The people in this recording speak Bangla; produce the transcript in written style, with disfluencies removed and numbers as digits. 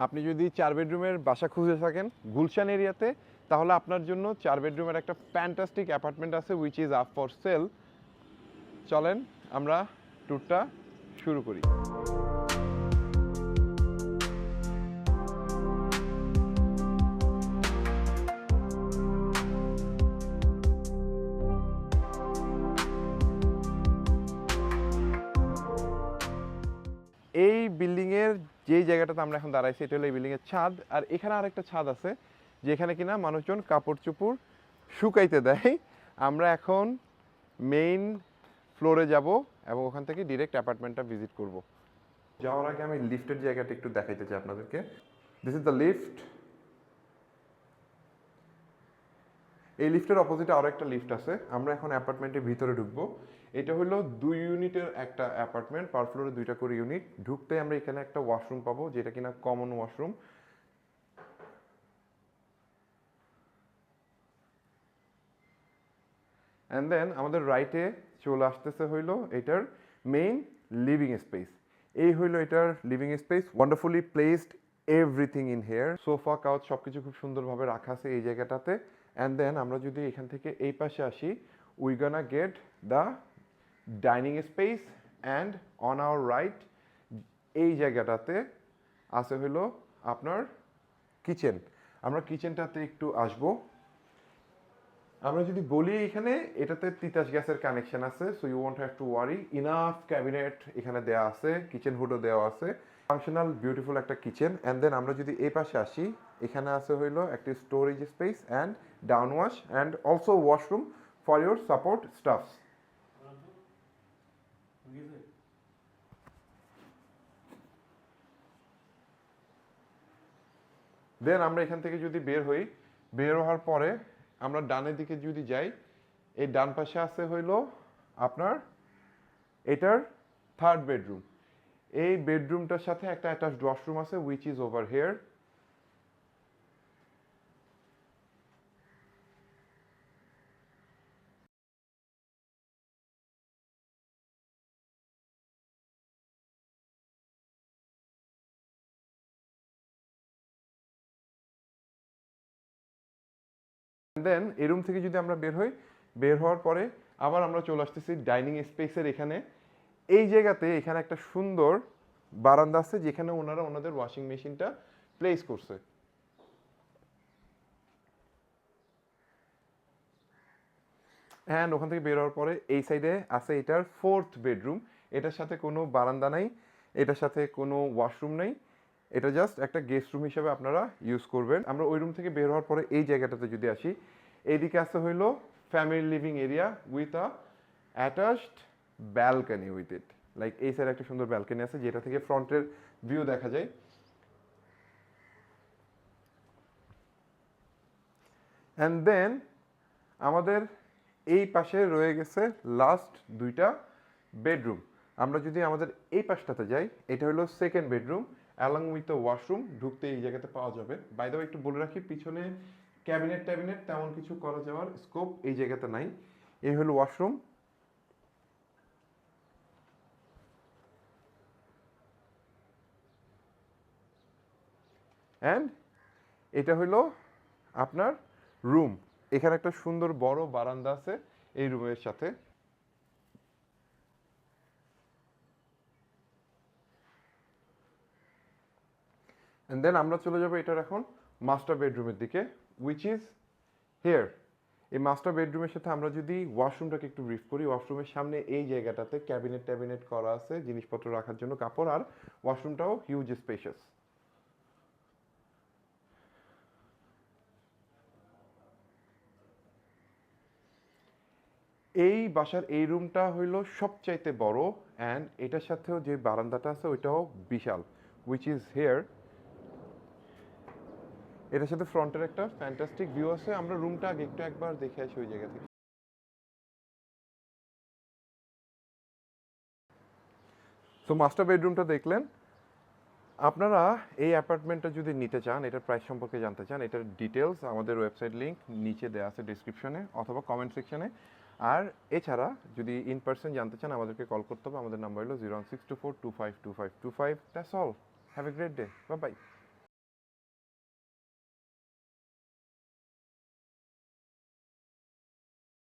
আপনি যদি 4 বেডরুমের বাসা খুঁজে থাকেন গুলশান এরিয়াতে, তাহলে আপনার জন্য 4 বেডরুমের একটা ফ্যান্টাস্টিক অ্যাপার্টমেন্ট আছে which is up for sale. চলেন আমরা ট্যুরটা শুরু করি। এই বিল্ডিংয়ের যেই জায়গাটাতে আমরা এখন দাঁড়াইছি এটা হলো এই বিল্ডিংয়ের ছাদ, আর এখানে আরেকটা ছাদ আছে যেখানে কিনা মানুষজন কাপড় চোপড় শুকাইতে দেয়। আমরা এখন মেইন ফ্লোরে যাব এবং ওখান থেকে ডিরেক্ট অ্যাপার্টমেন্টটা ভিজিট করব। যাওয়ার আগে আমি লিফটের জায়গাটা একটু দেখাইতে চাই আপনাদেরকে। This is the lift. এই লিফটের অপোজিটে আরও একটা লিফট আছে। আমরা এখন অ্যাপার্টমেন্টের ভিতরে ঢুকবো। এটা হলো 2 ইউনিটের একটা অ্যাপার্টমেন্ট, পার ফ্লোরে 2টা করে ইউনিট। ঢুকতে আমরা এখানে একটা ওয়াশরুম পাবো যেটা কিনা কমন ওয়াশরুম। অ্যান্ড দেন আমাদের রাইটে চলে আসতেছে হইলো এটার মেইন লিভিং স্পেস। এই হইলো এটার living space, wonderfully placed everything in here. Sofa couch সব কিছু খুব সুন্দরভাবে রাখা আছে এই জায়গাটাতে। অ্যান্ড দেন আমরা যদি এখান থেকে এই পাশে আসি, we gonna get the dining space and on our right এই জায়গাটাতে আছে হইলো আপনার কিচেন। আমরা কিচেনটাতে একটু আসবো। আমরা যদি বলি এখানে এটাতে তিতাস গ্যাসের কানেকশন আছে, so you won't have to worry. Enough cabinet এখানে দেওয়া আছে, কিচেন হুডও দেওয়া আছে, ফাংশনাল বিউটিফুল একটা কিচেন। অ্যান্ড দেন আমরা যদি এই পাশে আসি, এখানে আছে হইলো একটি storage space and down wash and also washroom for your support staffs. Then আমরা এখান থেকে যদি বের হই, বের হওয়ার পরে আমরা ডানের দিকে যদি যাই, এই ডান পাশে আছে হইলো আপনার এটার 3rd বেডরুম। এই বেডরুমটার সাথে একটা অ্যাটাচড ওয়াশরুম আছে উইচ ইজ ওভার হেয়ার। দেন এই রুম থেকে যদি আমরা বের হই, বের হওয়ার পরে আবার আমরা চলে আসতেছি ডাইনিং স্পেসের এখানে। এই জায়গাতে এখানে একটা সুন্দর বারান্দা আছে যেখানে ওনারা ওনাদের ওয়াশিং মেশিনটা প্লেস করছে। অ্যান্ড ওখান থেকে বের হওয়ার পরে এই সাইডে আছে এটার 4th বেডরুম। এটার সাথে কোনো বারান্দা নাই, এটার সাথে কোনো ওয়াশরুম নেই, এটা জাস্ট একটা গেস্ট রুম হিসেবে আপনারা ইউজ করবেন। আমরা ওই রুম থেকে বের হওয়ার পরে এই জায়গাটাতে যদি আসি, এইদিকে আছে হইলো family living area with a attached balcony with it. Like এই সাইডে একটা সুন্দর ব্যালকনি আছে যেটা থেকে ফ্রন্টের ভিউ দেখা যায়। অ্যান্ড দেন আমাদের এই পাশে রয়ে গেছে লাস্ট 2টা বেডরুম। আমরা যদি আমাদের এই পাশটাতে যাই, এটা হলো 2nd bedroom along with the washroom. ঢুকতে এই জায়গাতে পাওয়া যাবে। বাই দ্য ওয়ে একটু বলে রাখি, পিছনে ক্যাবিনেট ট্যাবিনেট তেমন কিছু করা যাওয়ার স্কোপ এই জায়গাতে নাই। এই হলো ওয়াশরুম। অ্যান্ড এটা হলো আপনার রুম। এখানে একটা সুন্দর বড় বারান্দা আছে এই রুমের সাথে। অ্যান্ড দেন আমরা চলে যাবো এটার এখন মাস্টার বেডরুমের দিকে উইচ ইজ হেয়ার। এই মাস্টার বেডরুমের সাথে আমরা যদি ওয়াশরুমটাকে একটু ব্রিফ করি, ওয়াশরুমের সামনে এই জায়গাটাতে ক্যাবিনেট ট্যাবিনেট করা আছে জিনিসপত্র রাখার জন্য, কাপড়, আর ওয়াশরুমটাও হিউজ স্পেশাস। এই বাসার এই রুমটা হইলো সবচাইতে বড় অ্যান্ড এটার সাথেও যে বারান্দাটা আছে ওইটাও বিশাল উইচ ইজ হেয়ার। এটার সাথে ফ্রন্টের একটা ফ্যান্টাস্টিক ভিউ আছে। আমরা রুমটা আগে একটু একবার দেখে আসি ওই জায়গা থেকে। সো মাস্টার বেডরুমটা দেখলেন। আপনারা এই অ্যাপার্টমেন্টটা যদি নিতে চান, এটার প্রাইস সম্পর্কে জানতে চান, এটার ডিটেলস আমাদের ওয়েবসাইট লিঙ্ক নিচে দেওয়া আছে ডিসক্রিপশনে অথবা কমেন্ট সেকশনে। আর এছাড়া যদি ইন পার্সন জানতে চান আমাদেরকে কল করতে হবে। আমাদের নাম্বার হলো 01624252525। That's all. Have a great day. Bye bye.